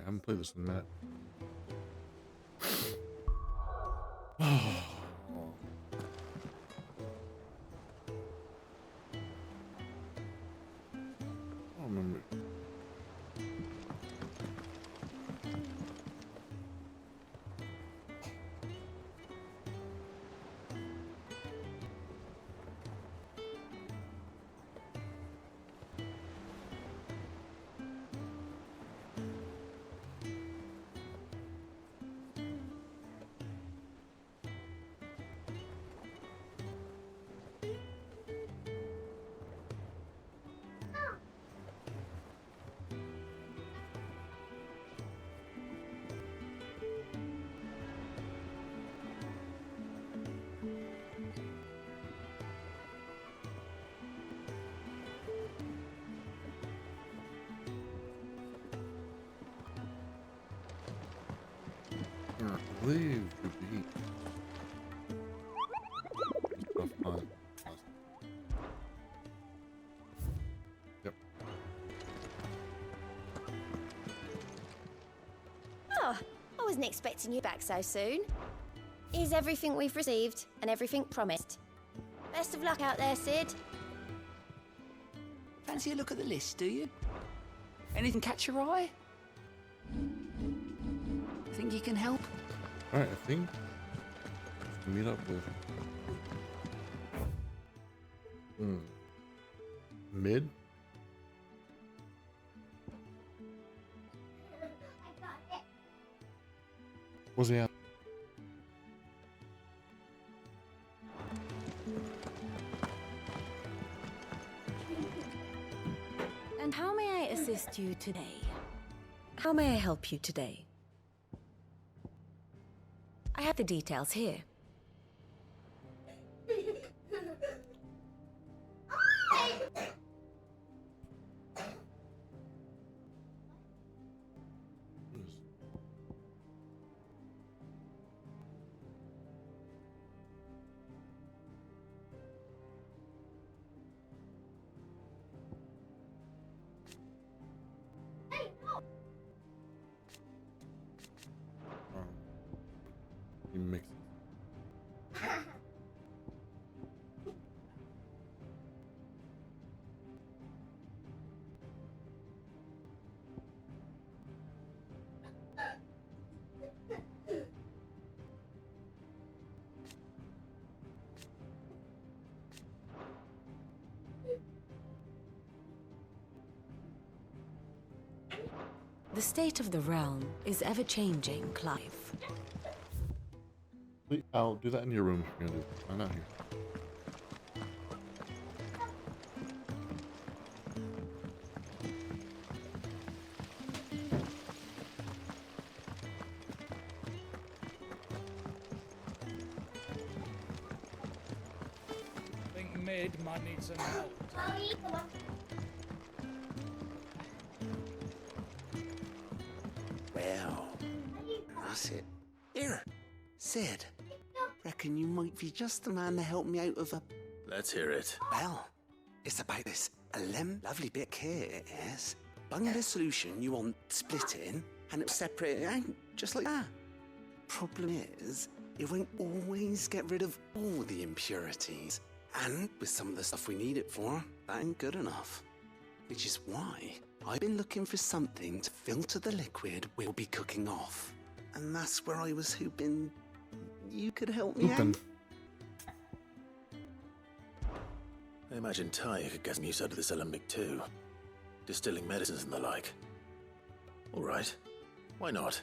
haven't played this in a minute. I don't remember. Leave to be. Yep. Oh, I wasn't expecting you back so soon. Here's everything we've received and everything promised. Best of luck out there, Sid. Fancy a look at the list, do you? Anything catch your eye? Think you can help? Alright, I think I have to meet up with Mid. What's he at? And how may I assist you today? How may I help you today? I have the details here. He mixes. The state of the realm is ever-changing, Clive. Wait, I'll do that in your room if you're gonna do it. I'm not here. I think Mid might need some help. Well, that's it. Here, Sid. Reckon you might be just the man to help me out of a... Let's hear it. Well, it's about this lovely bit here, it is. Bung the solution you want splitting, and it'll separate it out, just like that. Problem is, it won't always get rid of all the impurities. And with some of the stuff we need it for, that ain't good enough. Which is why I've been looking for something to filter the liquid we'll be cooking off. And that's where I was hoping you could help me out. I imagine Ty could get some use out of this alembic too. Distilling medicines and the like. Alright. Why not?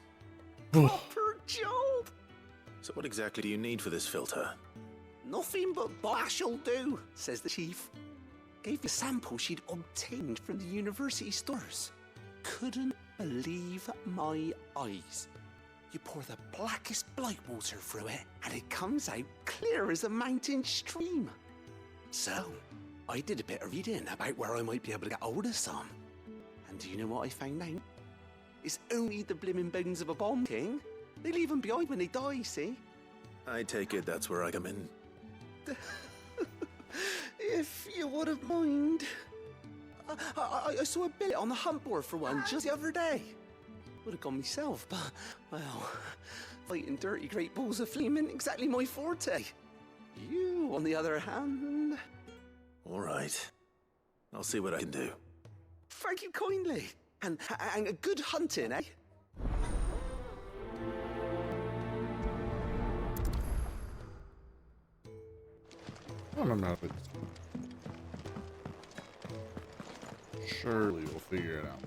Proper job! So what exactly do you need for this filter? Nothing but bash'll do, says the chief. Gave the sample she'd obtained from the university stores. Couldn't believe my eyes. You pour the blackest blight water through it, and it comes out clear as a mountain stream. So, I did a bit of reading about where I might be able to get hold of some. And do you know what I found out? It's only the blimmin' bones of a bomb king. They leave them behind when they die, see? I take it that's where I come in. If you wouldn't mind. I saw a billet on the hunt board for one just the other day. Would have gone myself, but, well, fighting dirty great balls of flame ain't exactly my forte. You, on the other hand... All right. I'll see what I can do. Thank you kindly. And a good hunting, eh? I don't know if it's... Surely we'll figure it out.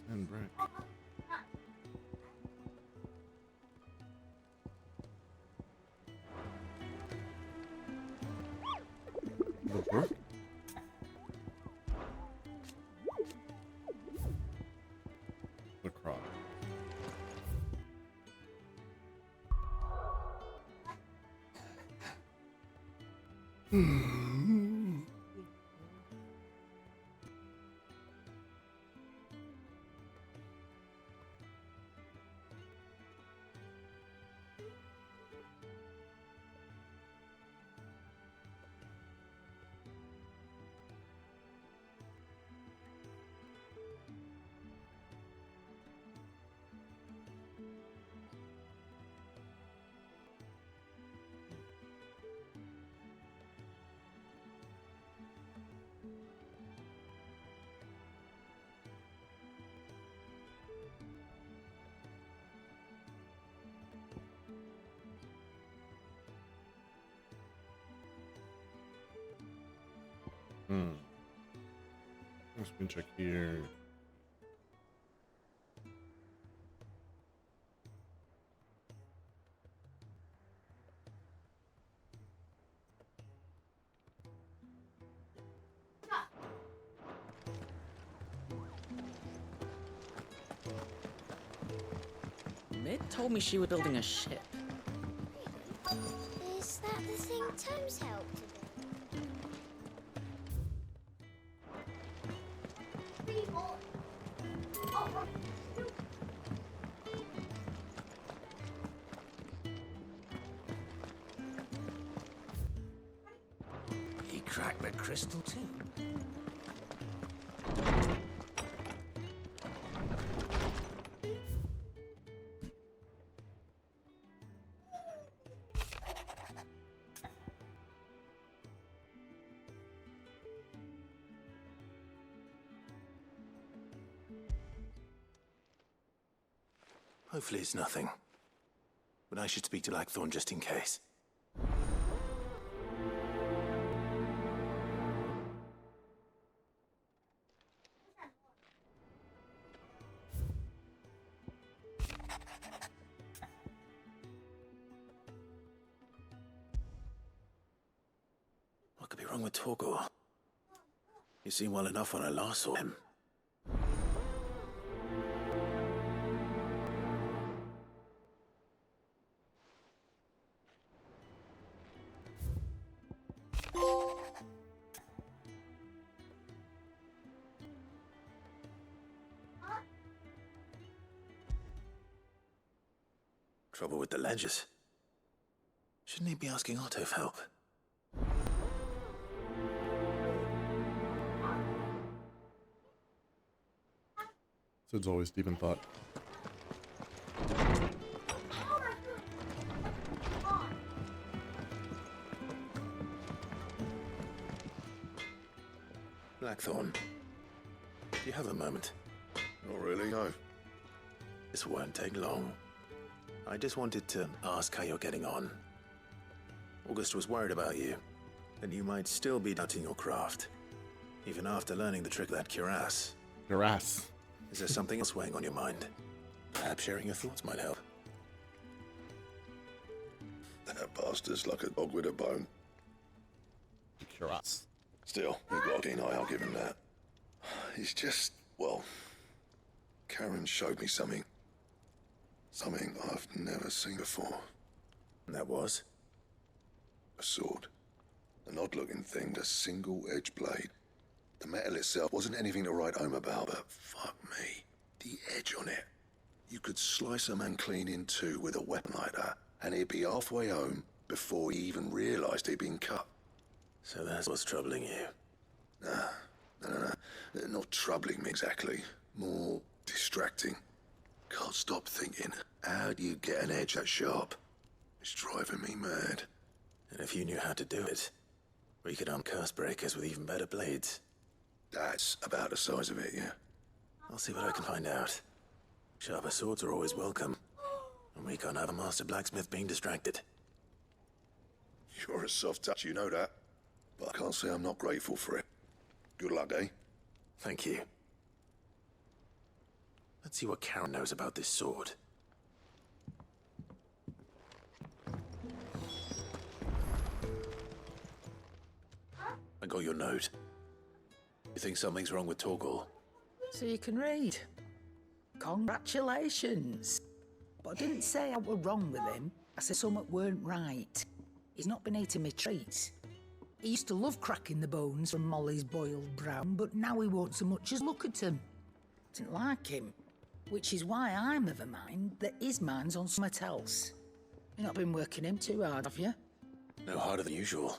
And brick. The brook? The croc. Let's spin check here. Mid told me she was building a ship. Is that the thing Tom's helped with? He cracked the crystal too. Hopefully it's nothing. But I should speak to Blackthorn just in case. What could be wrong with Torgor? He seemed well enough when I last saw him. Trouble with the ledgers. Shouldn't he be asking Otto for help? Sid's always deep in thought. Blackthorn, do you have a moment? Not really, no. This won't take long. I just wanted to ask how you're getting on. August was worried about you, and you might still be doubting your craft, even after learning the trick of that cuirass. Cuirass. Is there something else weighing on your mind? Perhaps sharing your thoughts might help. That bastard's like a dog with a bone. Your ass. Still, he got a keen eye, I'll give him that. He's just, well, Karen showed me something. Something I've never seen before. And that was? A sword. An odd-looking thing with a single-edged blade. The metal itself wasn't anything to write home about, but fuck me, the edge on it. You could slice a man clean in two with a weapon like that, and he'd be halfway home before he even realised he'd been cut. So that's what's troubling you. No. Not troubling me exactly. More distracting. Can't stop thinking, how do you get an edge that sharp? It's driving me mad. And if you knew how to do it, we could arm curse breakers with even better blades. That's about the size of it, yeah? I'll see what I can find out. Sharper swords are always welcome. And we can't have a master blacksmith being distracted. You're a soft touch, you know that. But I can't say I'm not grateful for it. Good luck, eh? Thank you. Let's see what Karen knows about this sword. I got your note. You think something's wrong with Torgal? So you can read. Congratulations. But I didn't say I were wrong with him. I said something weren't right. He's not been eating me treats. He used to love cracking the bones from Molly's boiled brown, but now he won't so much as look at them. Didn't like him. Which is why I'm of a mind that his mind's on something else. You've not been working him too hard, have you? No harder than usual.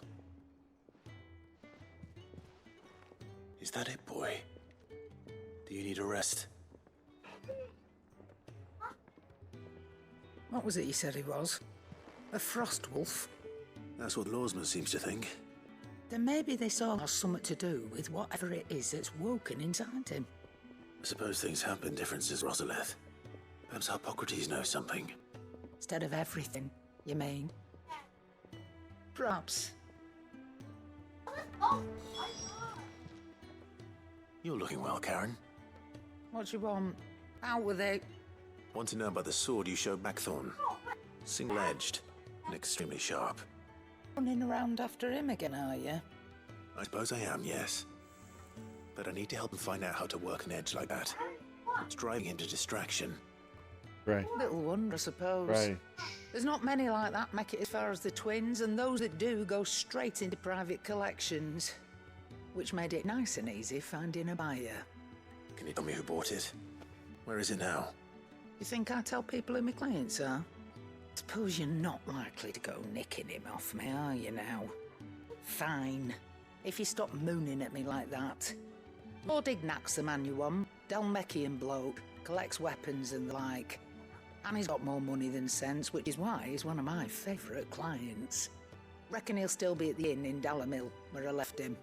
Is that it, boy? Do you need a rest? What was it you said he was? A frost wolf? That's what Lawsman seems to think. Then maybe this all has something to do with whatever it is that's woken inside him. I suppose things have been different since Rosalith. Perhaps Hippocrates knows something. Instead of everything, you mean? Perhaps. You're looking well, Karen. What do you want? Out with it. Want to know about the sword you showed Blackthorn? Single-edged and extremely sharp. Running around after him again, are you? I suppose I am, yes. But I need to help him find out how to work an edge like that. It's driving him to distraction. Right. Little wonder, I suppose. Right. There's not many like that make it as far as the twins, and those that do go straight into private collections. Which made it nice and easy finding a buyer. Can you tell me who bought it? Where is it now? You think I tell people who my clients are? Suppose you're not likely to go nicking him off me, are you now? Fine. If you stop mooning at me like that. Lord Ignac's the man you want. Dalmekian bloke. Collects weapons and the like. And he's got more money than sense, which is why he's one of my favourite clients. Reckon he'll still be at the inn in Dalamil, where I left him.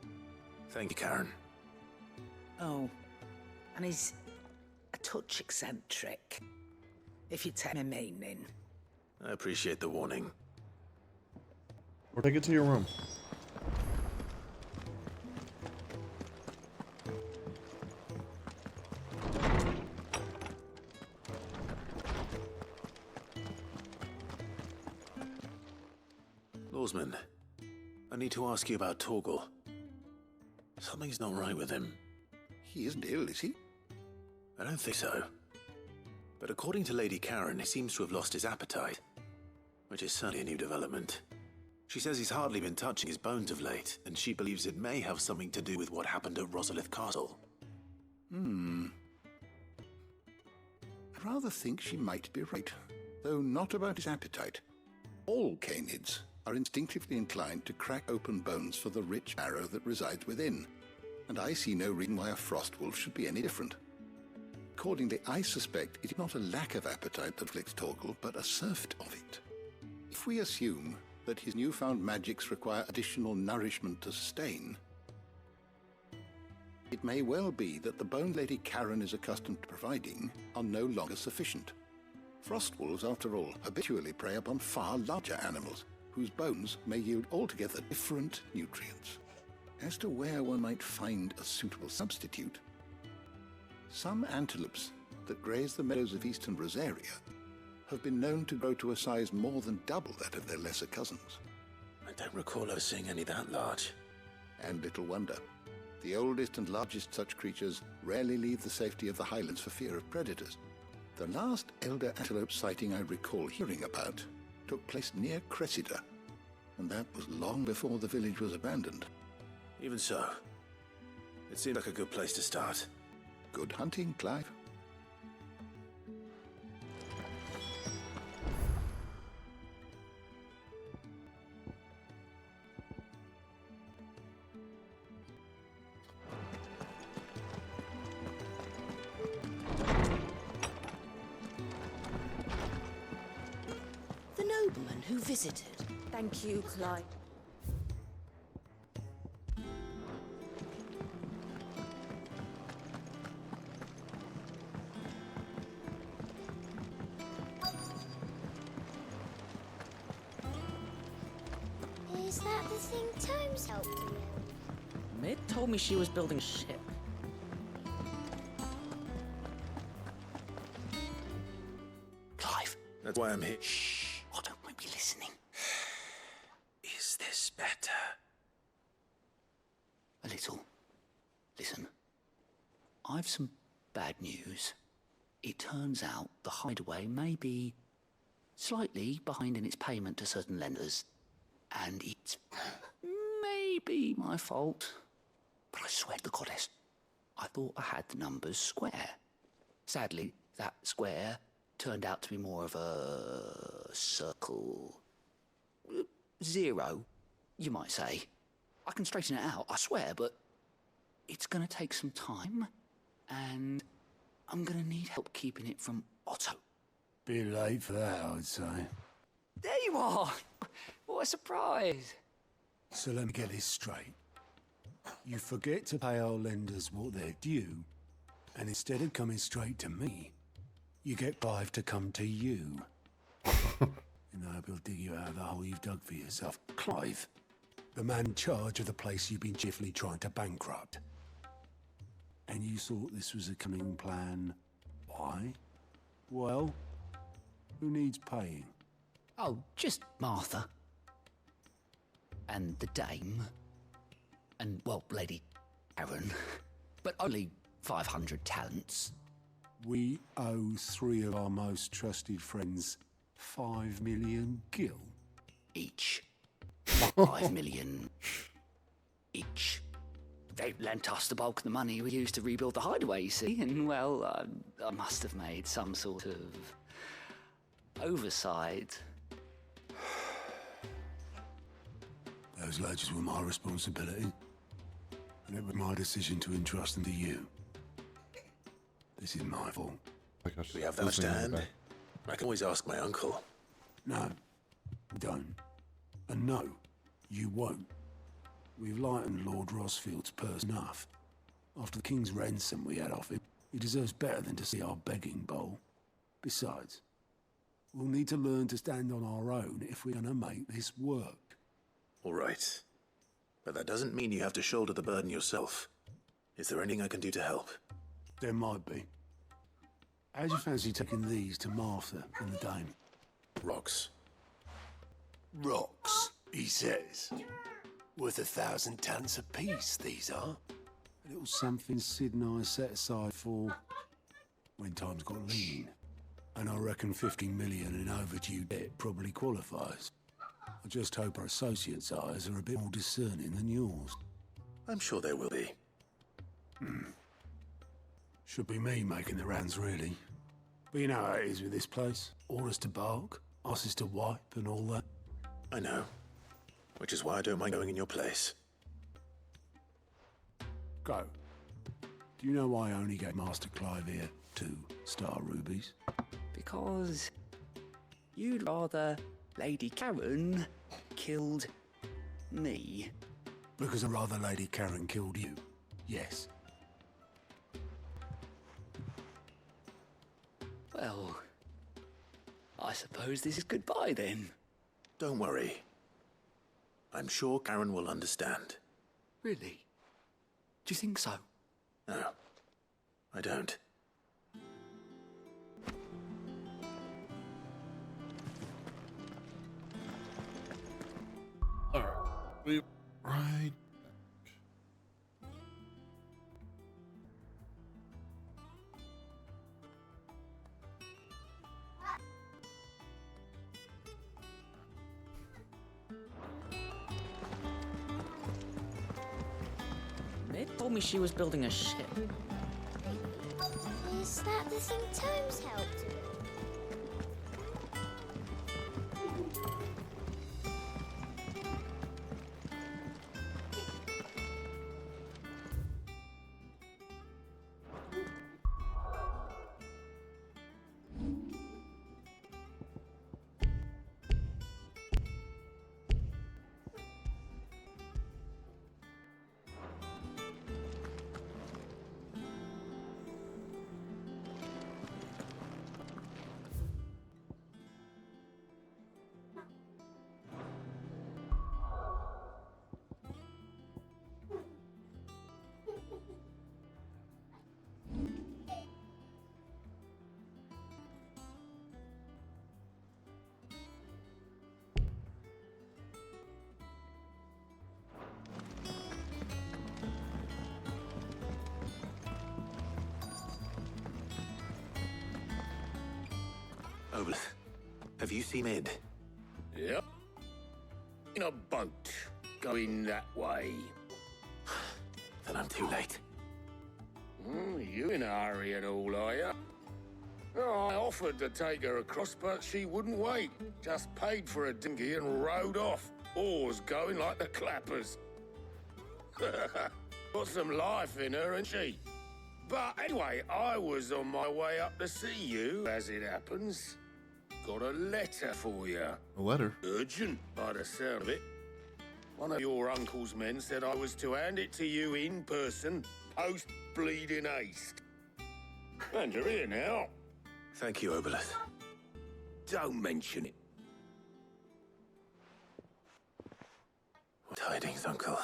Thank you, Karen. Oh. And he's a touch eccentric. If you take my meaning. I appreciate the warning. We'll take it to your room. Lawsman, I need to ask you about Torgal. Something's not right with him. He isn't ill, is he? I don't think so. But according to Lady Karen, he seems to have lost his appetite. Which is certainly a new development. She says he's hardly been touching his bones of late, and she believes it may have something to do with what happened at Rosalith Castle. I rather think she might be right, though not about his appetite. All canids are instinctively inclined to crack open bones for the rich marrow that resides within, and I see no reason why a frost wolf should be any different. Accordingly, I suspect it is not a lack of appetite that afflicts Torgal, but a surfeit of it. If we assume that his newfound magics require additional nourishment to sustain, it may well be that the bone Lady Karen is accustomed to providing are no longer sufficient. Frost wolves, after all, habitually prey upon far larger animals, whose bones may yield altogether different nutrients. As to where one might find a suitable substitute, Some antelopes that graze the meadows of eastern Rosaria have been known to grow to a size more than double that of their lesser cousins. I don't recall ever seeing any that large. And little wonder. The oldest and largest such creatures rarely leave the safety of the highlands for fear of predators. The last elder antelope sighting I recall hearing about took place near Cressida, and that was long before the village was abandoned. Even so, it seemed like a good place to start. Good hunting, Clive. The nobleman who visited. Thank you, Clive. Is that the thing Tomes helped you with? Mid told me she was building a ship. Clive. That's why I'm here. Shh. Why don't we be listening? Is this better? A little. Listen. I've some bad news. It turns out the hideaway may be slightly behind in its payment to certain lenders. And it's maybe my fault. But I swear to the goddess, I thought I had the numbers square. Sadly, that square turned out to be more of a circle. 0, you might say. I can straighten it out, I swear, but it's gonna take some time, and I'm gonna need help keeping it from Otto. Bit late for that, I'd say. There you are! What a surprise! So let me get this straight. You forget to pay our lenders what they're due, and instead of coming straight to me, you get Clive to come to you. And I hope he'll dig you out of the hole you've dug for yourself. Clive, the man in charge of the place you've been cheerfully trying to bankrupt. And you thought this was a cunning plan. Why? Well, who needs paying? Oh, just Martha. And the dame. And, well, Lady Aaron. But only 500 talents. We owe 3 of our most trusted friends 5 million gil. Each. 5 million. Each. They lent us the bulk of the money we used to rebuild the hideaway, you see, and, well, I must have made some sort of oversight. Those ledgers were my responsibility, and it was my decision to entrust them to you. This is my fault. Like I should Do we have that much to hand? I can always ask my uncle. No, don't. And no, you won't. We've lightened Lord Rosfield's purse enough. After the king's ransom we had off him, he deserves better than to see our begging bowl. Besides, we'll need to learn to stand on our own if we're gonna make this work. All right. But that doesn't mean you have to shoulder the burden yourself. Is there anything I can do to help? There might be. How'd you fancy taking these to Martha and the dame? Rocks. Rocks, he says. Worth 1,000 talents apiece, these are. A little something Sid and I set aside for when times got lean. And I reckon 50 million in overdue debt probably qualifies. I just hope our associates' eyes are a bit more discerning than yours. I'm sure there will be. Should be me making the rounds, really. But you know how it is with this place. Orders to bark, asses to wipe, and all that. I know. Which is why I don't mind going in your place. Go. Do you know why I only gave Master Clive here 2 star rubies? Because you'd rather Lady Karen killed me. Because I'd rather Lady Karen killed you. Yes. Well, I suppose this is goodbye then. Don't worry. I'm sure Karen will understand. Really? Do you think so? No, I don't. Be right. Mid told me she was building a ship. Is that the thing Tomes helped? Obelith, have you seen Ed? Yep. In a boat, going that way. Then I'm too late. You in a hurry and all, are you? Oh, I offered to take her across, but she wouldn't wait. Just paid for a dinghy and rowed off. Oars going like the clappers. Got some life in her, ain't she? But anyway, I was on my way up to see you, as it happens. Got a letter for you. A letter? Urgent, by the sound of it. One of your uncle's men said I was to hand it to you in person, post-bleeding haste. And you're here now. Thank you, Obelith. Don't mention it. What tidings, Uncle?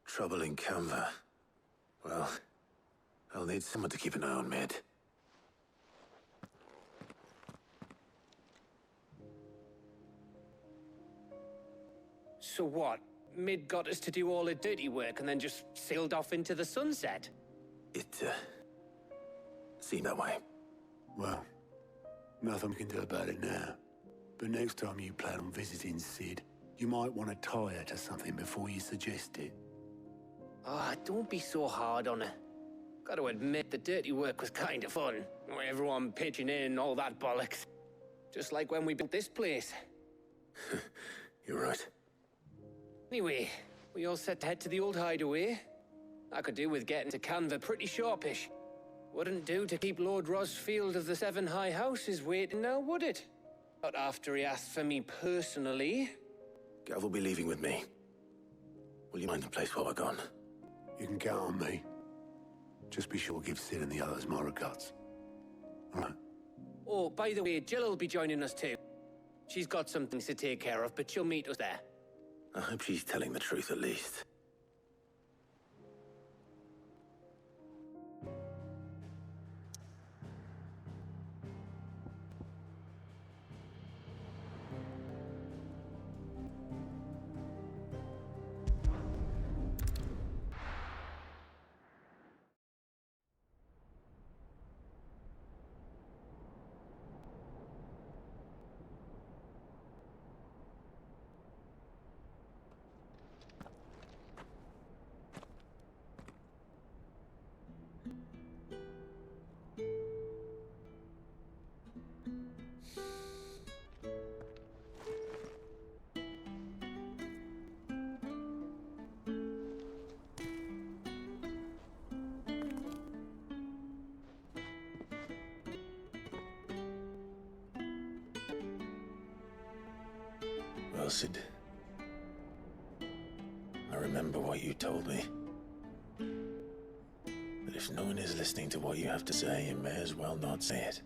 Trouble in Canva. Well, I'll need someone to keep an eye on Mid. So what? Mid got us to do all the dirty work and then just sailed off into the sunset? It, seemed that way. Well, nothing we can do about it now. But next time you plan on visiting Sid, you might want to tie her to something before you suggest it. Ah, don't be so hard on her. Gotta admit, the dirty work was kind of fun. Everyone pitching in and all that bollocks. Just like when we built this place. You're right. Anyway, we all set to head to the old hideaway. I could do with getting to Canva pretty sharpish. Wouldn't do to keep Lord Rosfield of the Seven High Houses waiting now, would it? Not after he asked for me personally. Gav will be leaving with me. Will you mind the place while we're gone? You can count on me. Just be sure to give Sid and the others my regards. All right? Oh, by the way, Jill will be joining us too. She's got some things to take care of, but she'll meet us there. I hope she's telling the truth at least. Well, Sid, I remember what you told me. But if no one is listening to what you have to say, you may as well not say it.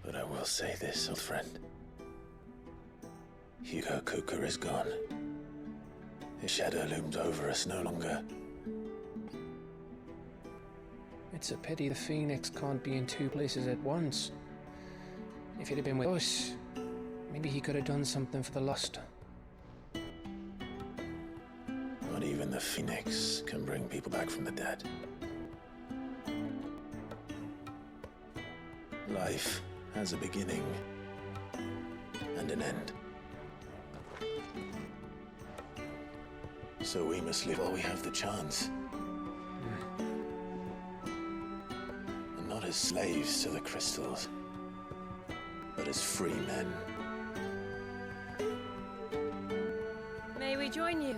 But I will say this, old friend. Hugo Kuka is gone. His shadow looms over us no longer. It's a pity the Phoenix can't be in two places at once. If he'd have been with us, maybe he could have done something for the Lost. Not even the Phoenix can bring people back from the dead. Life has a beginning and an end. So we must live while we have the chance. And not as slaves to the crystals, but as free men. May we join you?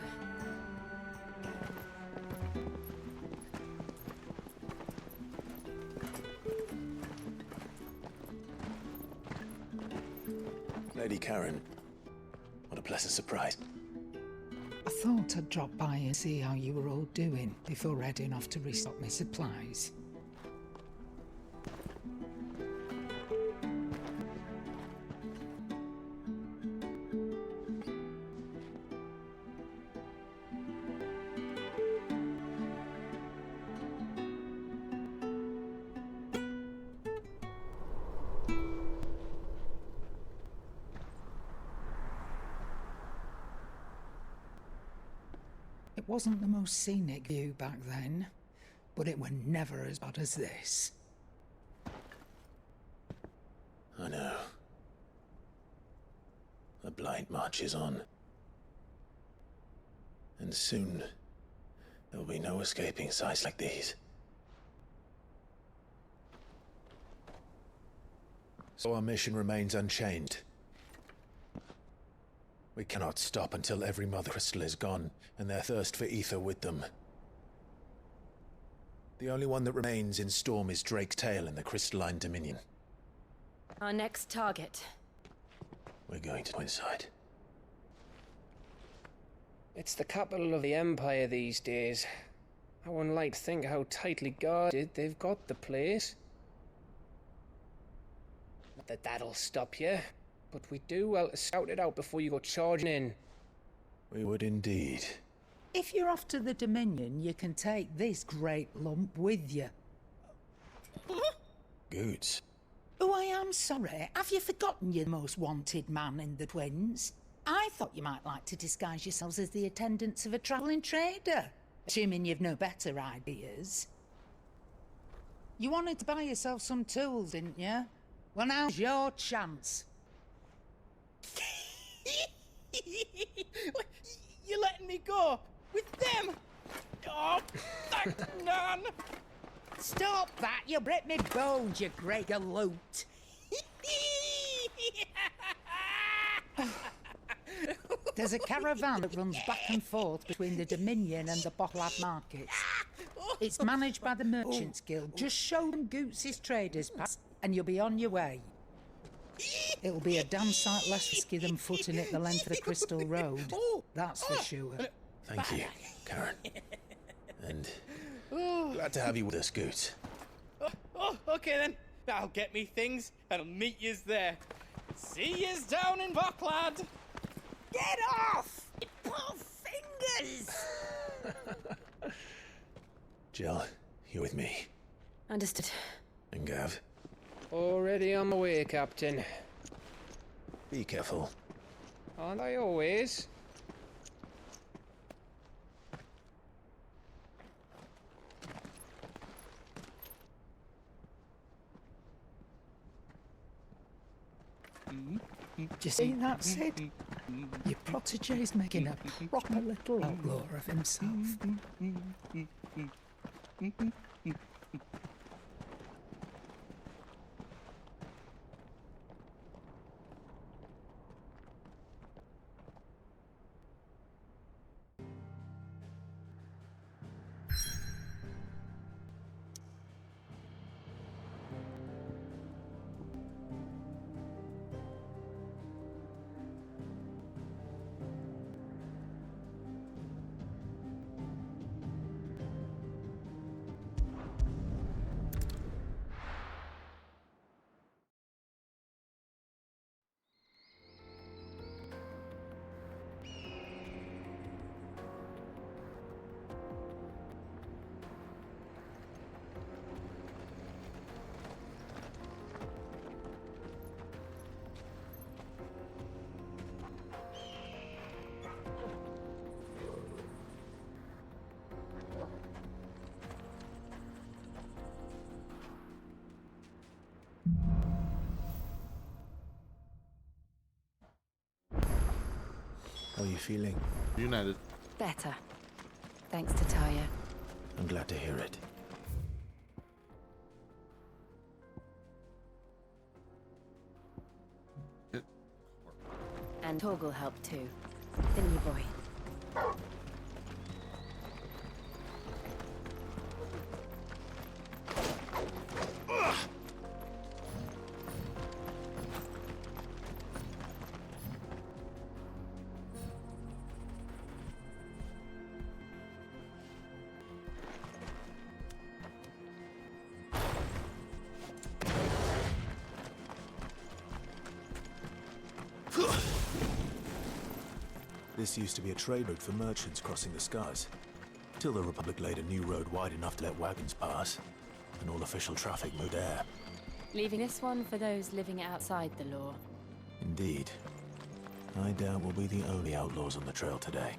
Lady Karen, what a pleasant surprise. I thought I'd drop by and see how you were all doing before heading off to restock my supplies. It wasn't the most scenic view back then, but it were never as bad as this. I know. The blight marches on. And soon, there will be no escaping sights like these. So our mission remains unchanged. We cannot stop until every mother crystal is gone, and their thirst for ether with them. The only one that remains in Storm is Drake's Tail in the Crystalline Dominion. Our next target. We're going to coincide. It's the capital of the Empire these days. I wouldn't like to think how tightly guarded they've got the place. Not that that'll stop you, but we do well to scout it out before you go charging in. We would indeed. If you're off to the Dominion, you can take this great lump with you. Goods. Oh, I am sorry. Have you forgotten you're the most wanted man in the Twins? I thought you might like to disguise yourselves as the attendants of a travelling trader, assuming you've no better ideas. You wanted to buy yourself some tools, didn't you? Well, now's your chance. You're letting me go with them? Oh, thank none. Stop that! You break me bones, you great galoot. There's a caravan that runs back and forth between the Dominion and the Bottlad markets. It's managed by the Merchants Guild. Just show them Goots' traders pass and you'll be on your way. It'll be a damn sight less risky than footing it the length of the Crystal Road. That's for sure. Thank you, Karen. And glad to have you with us, Goots. Oh, okay then. I'll get me things and I'll meet yous there. See yous down in Bottlad. Get off! You poor fingers! Jill, you're with me. Understood. And Gav. Already on my way, Captain. Be careful. Aren't I always? Do you see that, Sid? Your protege's making a proper little outlaw of himself. you feeling? United. Better. Thanks to Talia. I'm glad to hear it. And Torgal helped too. Didn't you, boy? This used to be a trade route for merchants crossing the skies, till the Republic laid a new road wide enough to let wagons pass, and all official traffic moved there. Leaving this one for those living outside the law. Indeed. I doubt we'll be the only outlaws on the trail today.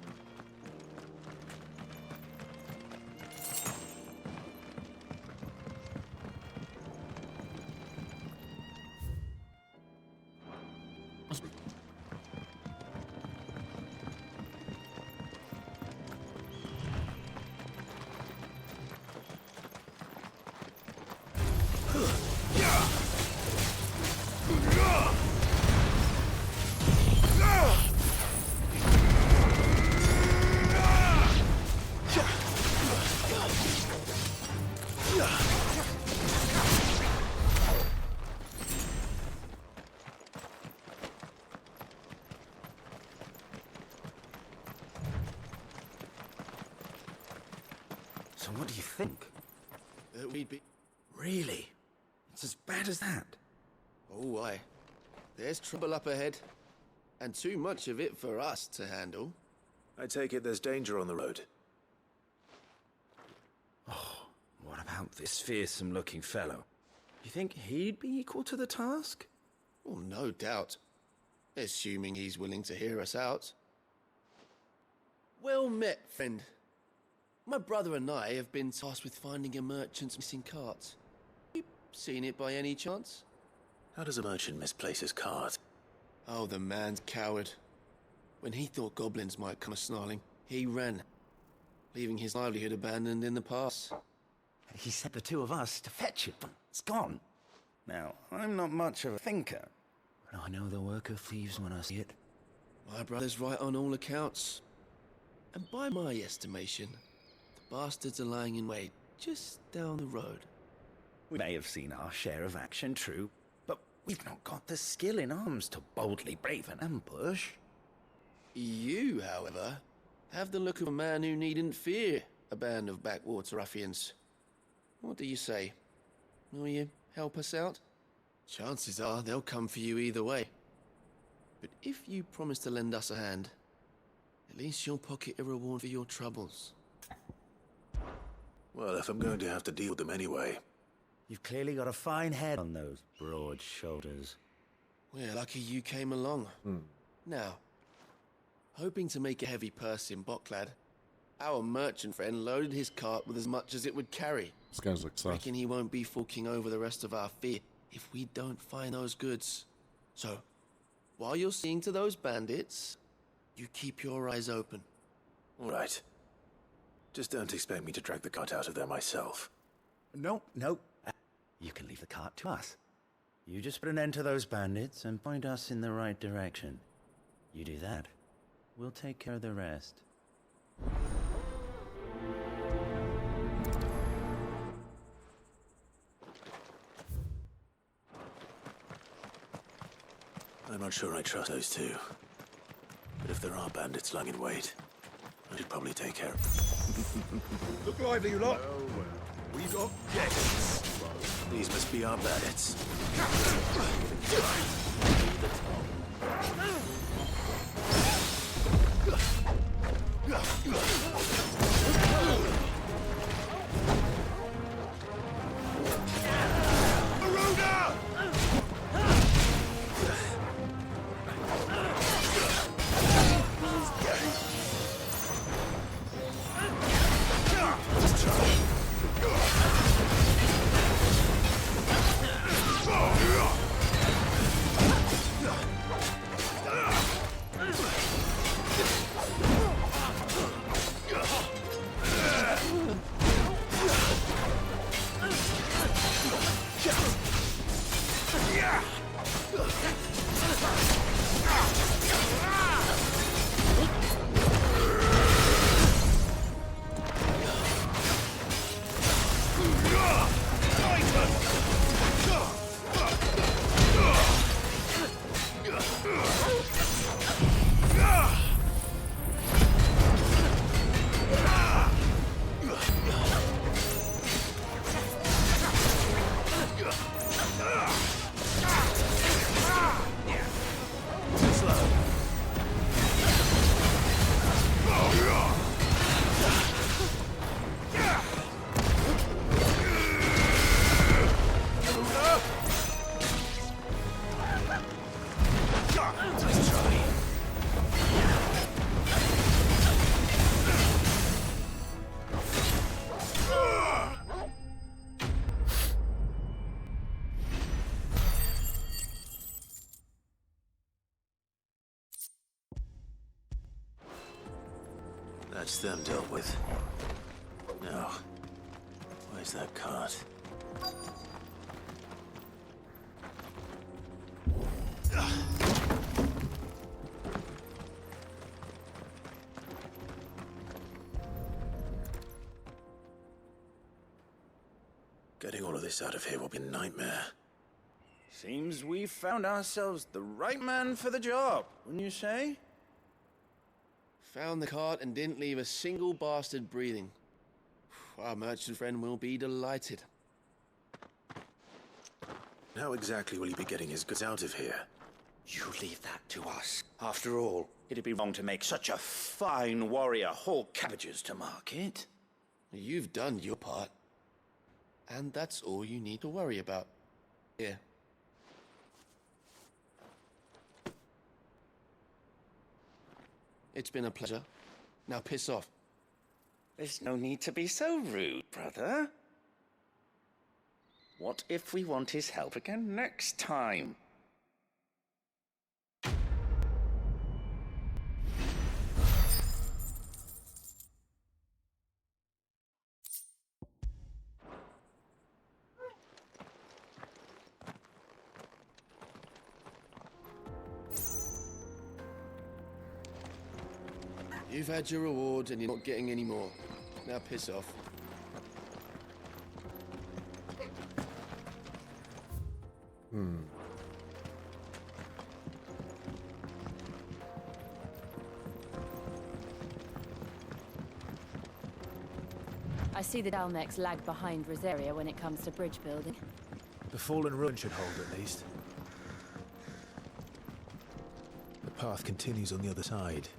So what do you think? That we'd be... Really? It's as bad as that? Oh, aye. There's trouble up ahead. And too much of it for us to handle. I take it there's danger on the road. Oh, what about this fearsome-looking fellow? You think he'd be equal to the task? Well, no doubt. Assuming he's willing to hear us out. Well met, friend. My brother and I have been tasked with finding a merchant's missing cart. You seen it by any chance? How does a merchant misplace his cart? Oh, the man's coward. When he thought goblins might come a-snarling, he ran, leaving his livelihood abandoned in the pass. He sent the two of us to fetch it, but it's gone. Now, I'm not much of a thinker, but I know the work of thieves when I see it. My brother's right on all accounts. And by my estimation, the bastards are lying in wait just down the road. We may have seen our share of action, true, but we've not got the skill in arms to boldly brave an ambush. You, however, have the look of a man who needn't fear a band of backwater ruffians. What do you say? Will you help us out? Chances are they'll come for you either way. But if you promise to lend us a hand, at least you'll pocket a reward for your troubles. Well, if I'm going to have to deal with them anyway. You've clearly got a fine head on those broad shoulders. We're lucky you came along. Now, hoping to make a heavy purse in Bocklad, our merchant friend loaded his cart with as much as it would carry. This guy's like sus. Reckon he won't be forking over the rest of our fee if we don't find those goods. So, while you're seeing to those bandits, you keep your eyes open. All right. Just don't expect me to drag the cart out of there myself. No. You can leave the cart to us. You just put an end to those bandits and point us in the right direction. You do that, we'll take care of the rest. I'm not sure I trust those two. But if there are bandits lying in wait, I should probably take care of them. Look lively, you lot. We got guests. These must be our bandits. That's them dealt with. Now, where's that cart? Getting all of this out of here will be a nightmare. Seems we've found ourselves the right man for the job, wouldn't you say? Found the cart and didn't leave a single bastard breathing. Our merchant friend will be delighted. How exactly will he be getting his goods out of here? You leave that to us. After all, it'd be wrong to make such a fine warrior haul cabbages to market. You've done your part. And that's all you need to worry about. Here. It's been a pleasure. Now piss off. There's no need to be so rude, brother. What if we want his help again next time? You've had your reward and you're not getting any more. Now piss off. I see the Dalmex lag behind Rosaria when it comes to bridge building. The fallen ruin should hold at least. The path continues on the other side.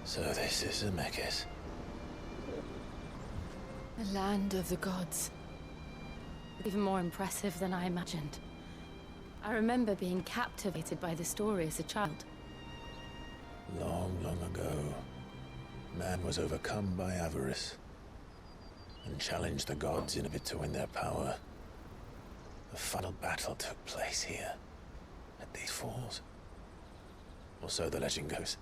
So this is Zemeckis. The land of the gods. Even more impressive than I imagined. I remember being captivated by the story as a child. Long, long ago, man was overcome by avarice and challenged the gods in a bid to win their power. The final battle took place here, at these falls. Or so the legend goes.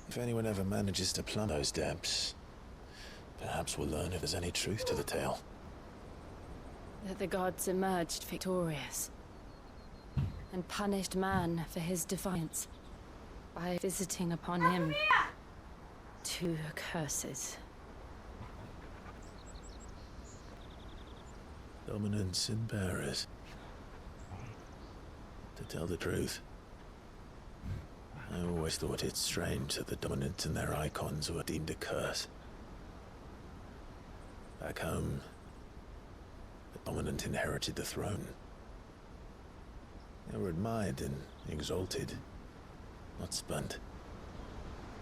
If anyone ever manages to plumb those depths, perhaps we'll learn if there's any truth to the tale. That the gods emerged victorious. and punished man for his defiance by visiting upon him 2 curses. Dominants and bearers. To tell the truth, I always thought it strange that the dominants and their icons were deemed a curse. Back home, the dominant inherited the throne. They were admired and exalted, not spurned.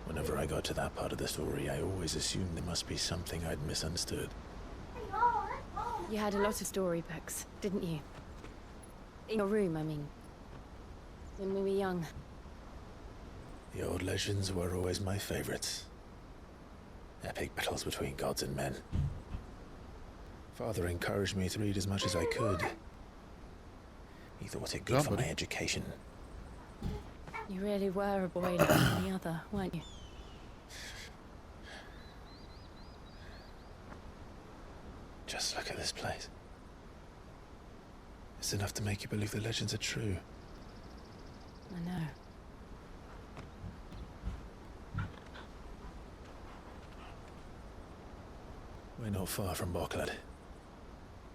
Whenever I got to that part of the story, I always assumed there must be something I'd misunderstood. You had a lot of storybooks, didn't you? In your room, I mean. When we were young. The old legends were always my favorites. Epic battles between gods and men. Father encouraged me to read as much as I could. He thought it good for my education. You really were a boy like any other, weren't you? Just look at this place. It's enough to make you believe the legends are true. I know. We're not far from Boklad.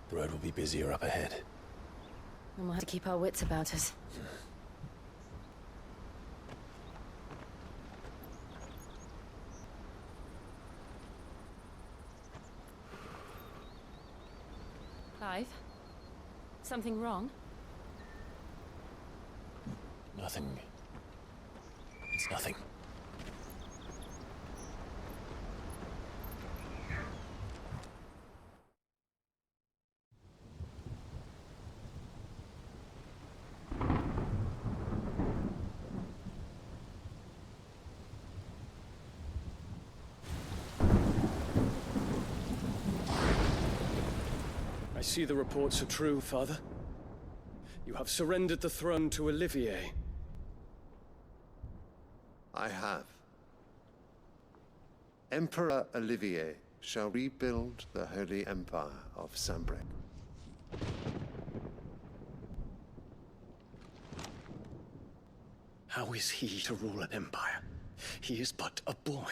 The road will be busier up ahead. And we'll have to keep our wits about us. Clive? Something wrong? Nothing. It's nothing. I see the reports are true, Father. You have surrendered the throne to Olivier. I have. Emperor Olivier shall rebuild the Holy Empire of Sanbreque. How is he to rule an empire? He is but a boy.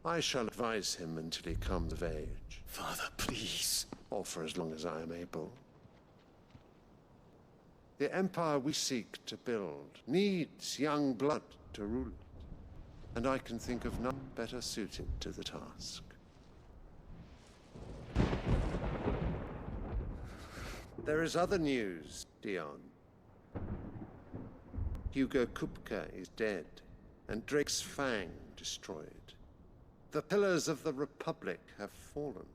I shall advise him until he comes of age. Father, please. Or for as long as I am able. The empire we seek to build needs young blood to rule it, and I can think of none better suited to the task. There is other news, Dion. Hugo Kupka is dead, and Drake's Fang destroyed. The pillars of the Republic have fallen.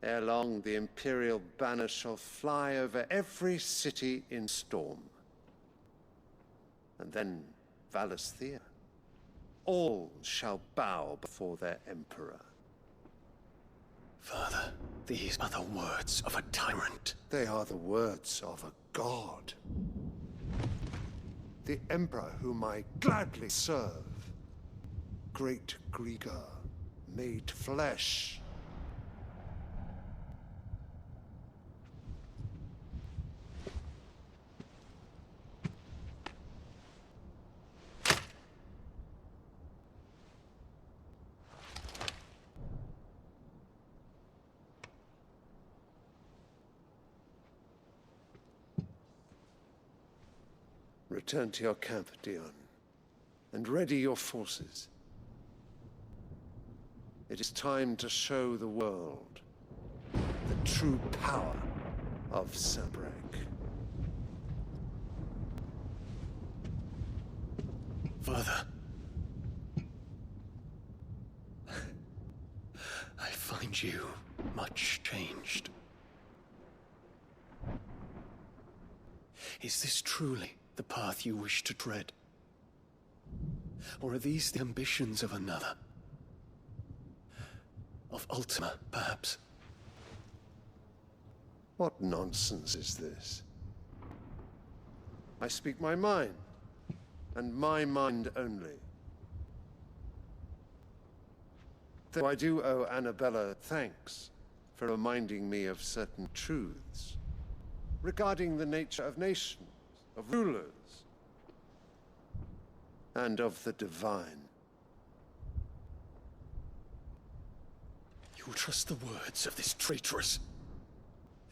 Ere long, the Imperial banner shall fly over every city in Storm. And then Valisthea. All shall bow before their Emperor. Father, these are the words of a tyrant. They are the words of a god. The Emperor whom I gladly serve. Great Grieger, made flesh. Return to your camp, Dion, and ready your forces. It is time to show the world the true power of Sanbreque. Father. I find you much changed. Is this truly the path you wish to tread? Or are these the ambitions of another? Of Ultima, perhaps? What nonsense is this? I speak my mind, and my mind only. Though I do owe Annabella thanks for reminding me of certain truths. regarding the nature of nations, of rulers, and of the divine. You will trust the words of this traitress.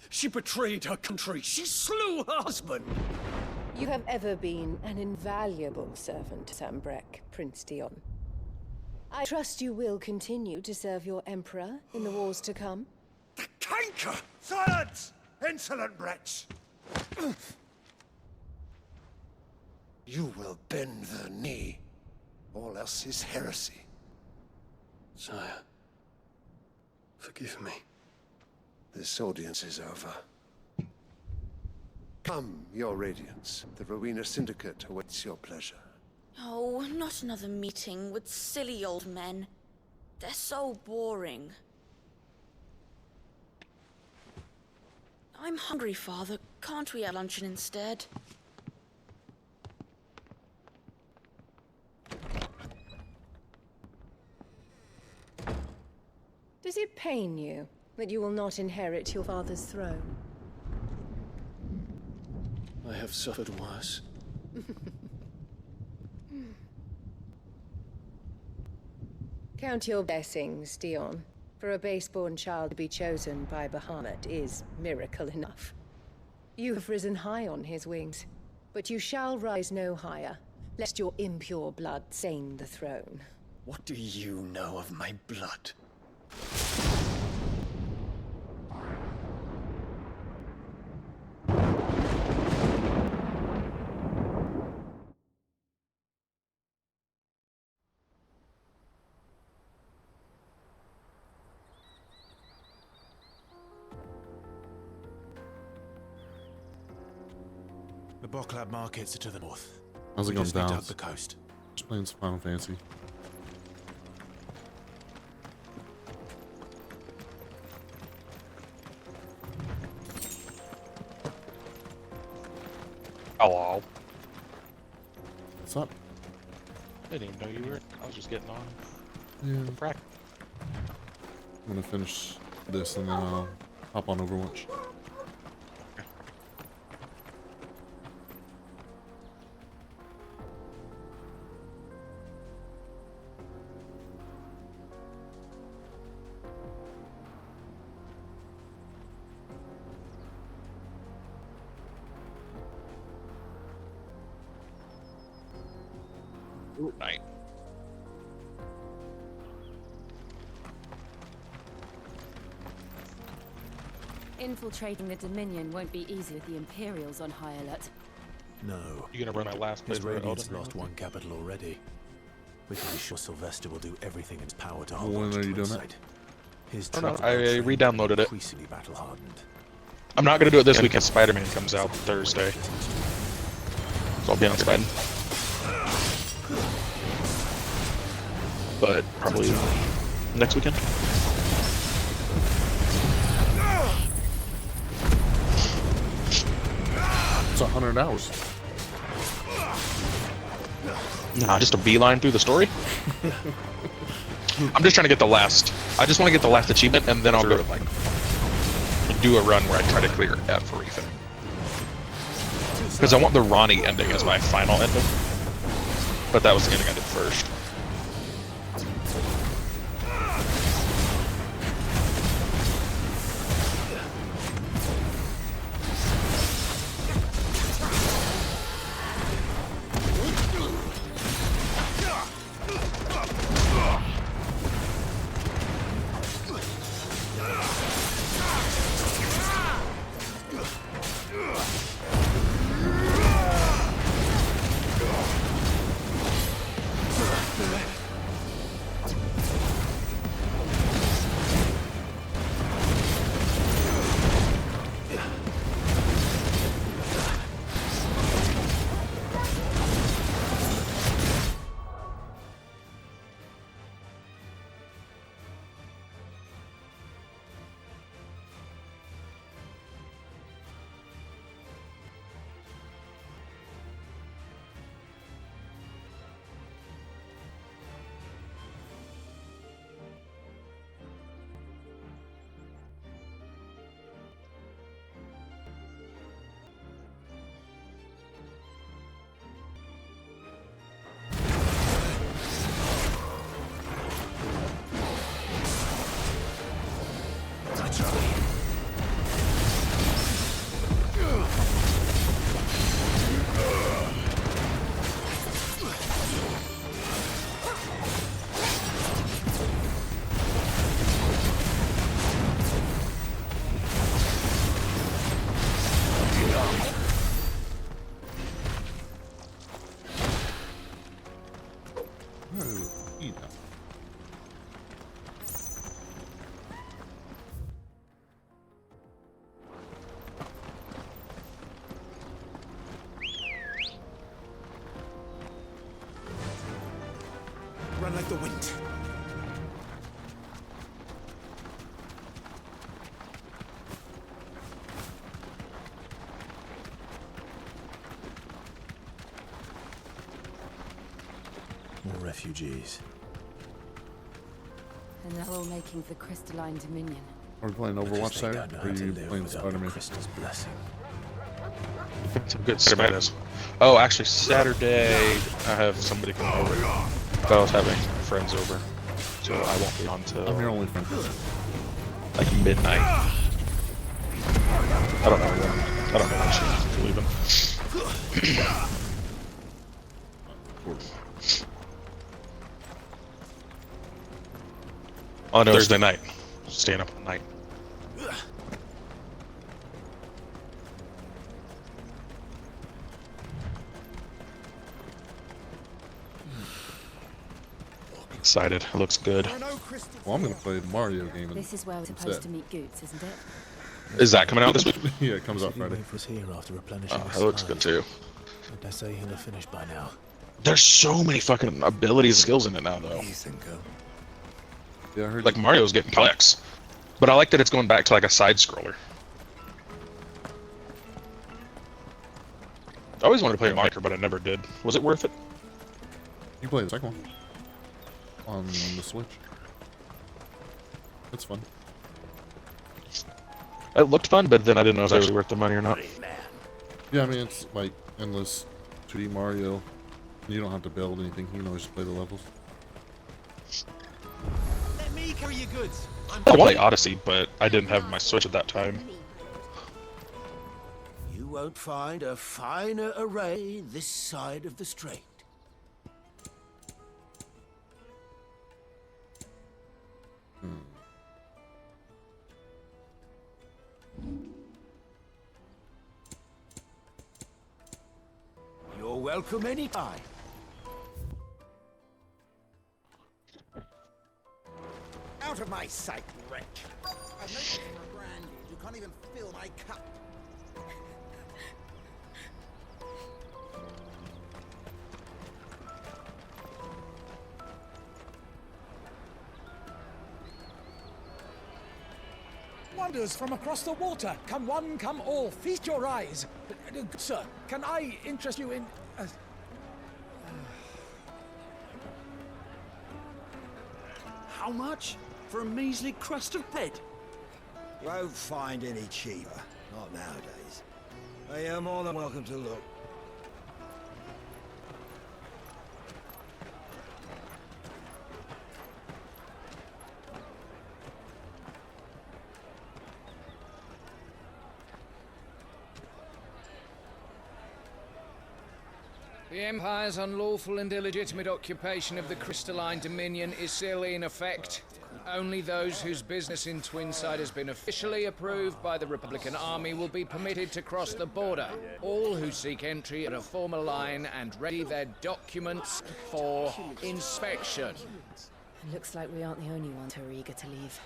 She betrayed her country. She slew her husband. You have ever been an invaluable servant to Sambrek, Prince Dion. I trust you will continue to serve your Emperor in the wars to come. The canker! Silence! Insolent wretch! You will bend the knee. All else is heresy. Sire, forgive me. This audience is over. Come, your radiance. The Rowena Syndicate awaits your pleasure. Oh, not another meeting with silly old men. They're so boring. I'm hungry, Father. Can't we have luncheon instead? Does it pain you that you will not inherit your father's throne? I have suffered worse. Count your blessings, Dion. For a base-born child to be chosen by Bahamut is miracle enough. You have risen high on his wings, but you shall rise no higher, lest your impure blood stain the throne. What do you know of my blood? The Boklab markets are to the north. How's it We going just down? need to hug the coast. Just playing some Final Fantasy. Hello. What's up? I didn't even know you were. I was just getting on. Yeah. Frack. I'm gonna finish this and then I'll hop on Overwatch. Night. Infiltrating the Dominion won't be easy with the Imperials on high alert. No. You gonna run my last His place for Radiance Elden Ring? lost one capital already. We can be sure Sylvester will do everything in his power to When hold on are to you doing Twilight. His I don't know. travel I train re-downloaded it. increasingly battle-hardened. I'm not gonna do it this weekend. Spider-Man comes out Thursday, so I'll be on Spider. But probably next weekend. It's 100 hours. Nah, just a beeline through the story. I'm just trying to get the last. I just want to get the last achievement, and then I'll go to like do a run where I try to clear everything. Because I want the Ronnie ending as my final ending. But that was the ending I did first. You know. Run like the wind. More refugees. And they're all making for the Crystalline Dominion. Are we playing Overwatch Saturday? Or are you playing Spider-Man? Crystal's blessing. Some good Saturdays. Oh, actually, Saturday I have somebody come over. But I was having friends over, so I won't be on till. I'm your only friend. Like midnight. I don't know when. I don't know when she's leaving. Oh no, Thursday night. Staying up all night. Excited. It looks good. Well, I'm gonna play the Mario game. This is where we're supposed to meet Goots, isn't it? Is that coming out this week? Yeah, it comes out Friday. Was here after replenishing Oh, that looks good too. I dare say he'll have finished by now. There's so many fucking abilities and skills in it now, though. Yeah, I heard like Mario's getting complex, but I like that it's going back to like a side scroller. I always wanted to play Mario, but I never did. Was it worth it? You play the second one on the Switch. It's fun. It looked fun, but then I didn't know if it was worth the money or not. Yeah, I mean it's like endless 2D Mario. You don't have to build anything. You can always just play the levels. Let me carry your goods. I wanted to play Odyssey, but I didn't have my Switch at that time. You won't find a finer array this side of the strait. You're welcome anytime. Out of my sight, wretch. I've no use for a brandy. You can't even fill my cup. Wonders from across the water. Come one, come all. Feast your eyes. Sir, can I interest you in... How much for a measly crust of bread? Won't find any cheaper. Not nowadays. But you're more than welcome to look. The Empire's unlawful and illegitimate occupation of the Crystalline Dominion is still in effect. Only those whose business in Twinside has been officially approved by the Republican Army will be permitted to cross the border. All who seek entry are to form a line and ready their documents for inspection. It looks like we aren't the only ones who are eager to leave.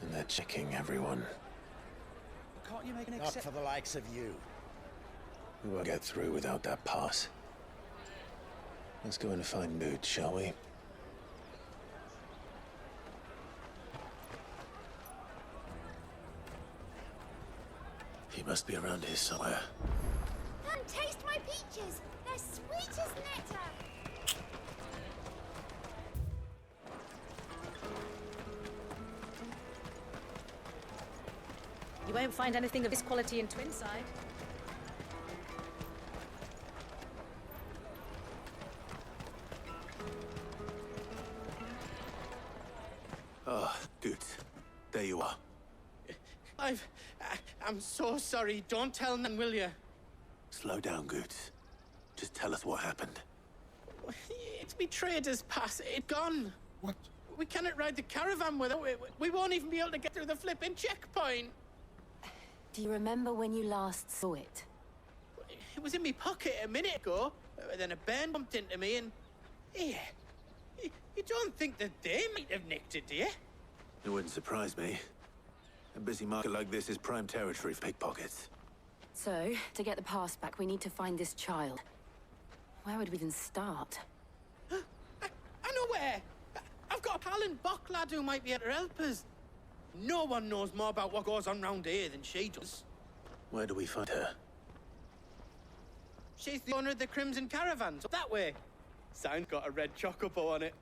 And they're checking everyone. Can't you make an exception? Not for the likes of you. We won't get through without that pass. Let's go in and find Mood, shall we? He must be around here somewhere. Come taste my peaches. They're sweet as nectar. You won't find anything of this quality in Twinside. Oh, good. There you are. I'm so sorry. Don't tell Nan, will you? Slow down, Goots. Just tell us what happened. It's me trader's pass. It's gone. What? We cannot ride the caravan without it. We won't even be able to get through the flipping checkpoint. Do you remember when you last saw it? It was in my pocket a minute ago. Then a band bumped into me and... You don't think that they might have nicked it, do you? It wouldn't surprise me. A busy market like this is prime territory for pickpockets. So, to get the pass back, we need to find this child. Where would we even start? I know where! I've got a pal in Bock lad who might be able to help us. No one knows more about what goes on round here than she does. Where do we find her? She's the owner of the Crimson Caravans, up that way. Sign's got a red chocobo on it.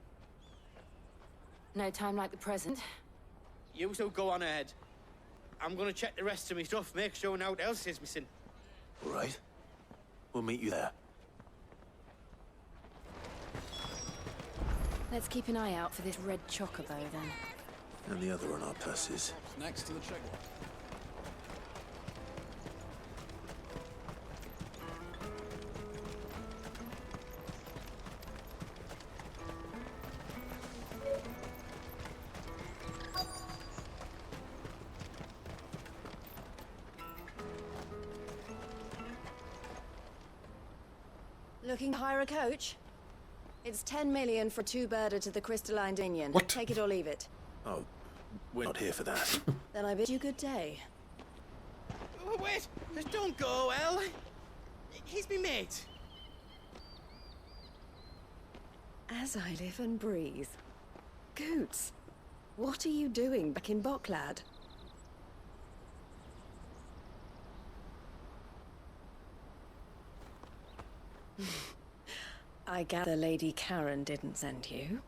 No time like the present. You two go on ahead. I'm gonna check the rest of my stuff, make sure nothing else is missing. All right. We'll meet you there. Let's keep an eye out for this red chocobo, then. And the other on our purses. Next to the checkbook. Looking to hire a coach? It's 10 million for a two-birder to the Crystalline Dominion. What? Take it or leave it. Oh, we're not here for that. Then I bid you good day. Oh, wait! Don't go, El. He's me mate. As I live and breathe. Goots, what are you doing back in Bocklad? I gather Lady Karen didn't send you.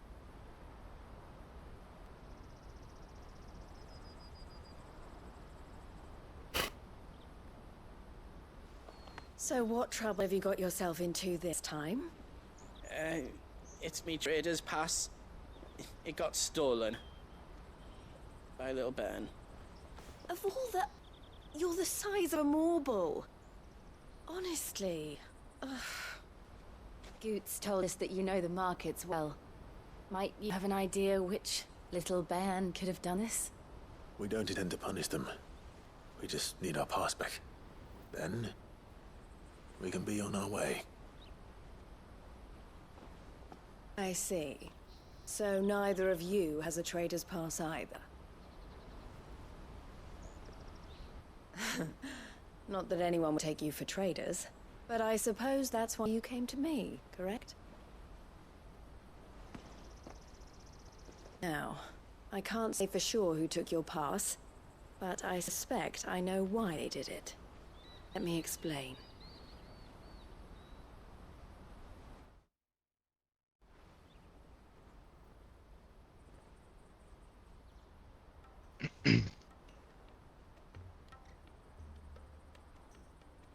So what trouble have you got yourself into this time? It's me trader's pass. It got stolen. By little Ben. Of all the... You're the size of a marble. Honestly. Ugh. Goots told us that you know the markets well. Might you have an idea which little bairn could have done this? We don't intend to punish them. We just need our pass back. Then, we can be on our way. I see. So neither of you has a trader's pass either. Not that anyone would take you for traders, but I suppose that's why you came to me, correct? Now, I can't say for sure who took your pass, but I suspect I know why they did it. Let me explain.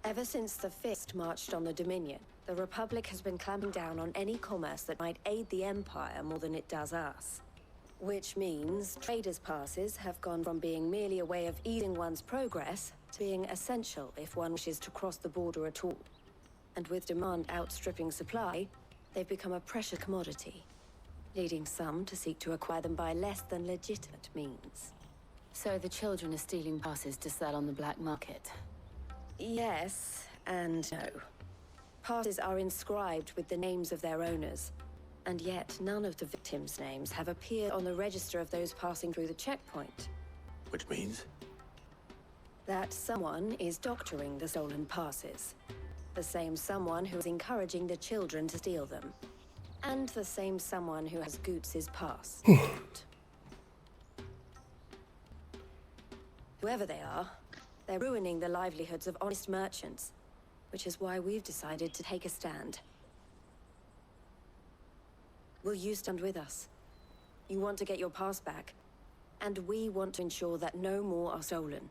Ever since the Fist marched on the Dominion, the Republic has been clamping down on any commerce that might aid the Empire more than it does us. Which means traders' passes have gone from being merely a way of easing one's progress to being essential if one wishes to cross the border at all. And with demand outstripping supply, they've become a precious commodity, leading some to seek to acquire them by less than legitimate means. So the children are stealing passes to sell on the black market? Yes and no. Passes are inscribed with the names of their owners, and yet none of the victims' names have appeared on the register of those passing through the checkpoint. Which means? That someone is doctoring the stolen passes. The same someone who is encouraging the children to steal them. And the same someone who has Goots' pass. Whoever they are, they're ruining the livelihoods of honest merchants, which is why we've decided to take a stand. Will you stand with us? You want to get your pass back, and we want to ensure that no more are stolen.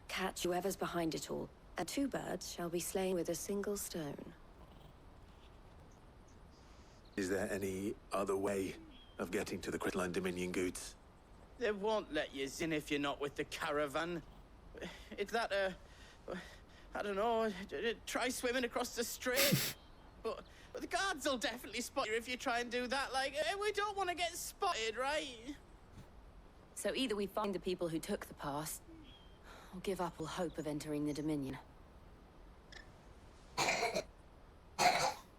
Catch whoever's behind it all, and two birds shall be slain with a single stone. Is there any other way of getting to the Crystalline Dominion goods? They won't let you in if you're not with the caravan. It's that, I don't know, try swimming across the strait. But the guards will definitely spot you if you try and do that. Like, we don't want to get spotted, right? So either we find the people who took the pass, or give up all hope of entering the Dominion.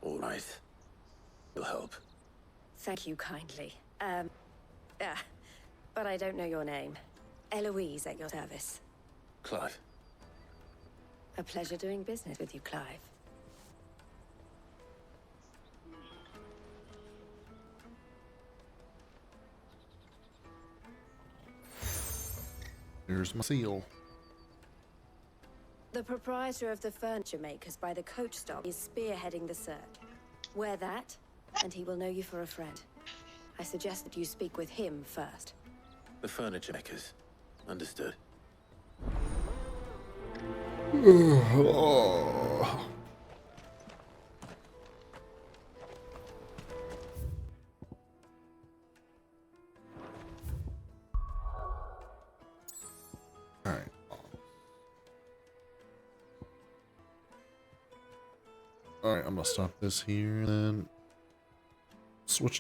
All right. We'll help. Thank you kindly. But I don't know your name. Eloise at your service. Clive. A pleasure doing business with you, Clive. Here's my seal. The proprietor of the furniture makers by the coach stop is spearheading the search. Wear that, and he will know you for a friend. I suggest that you speak with him first. The furniture makers. Understood. Alright. Alright, I'm gonna stop this here and then switch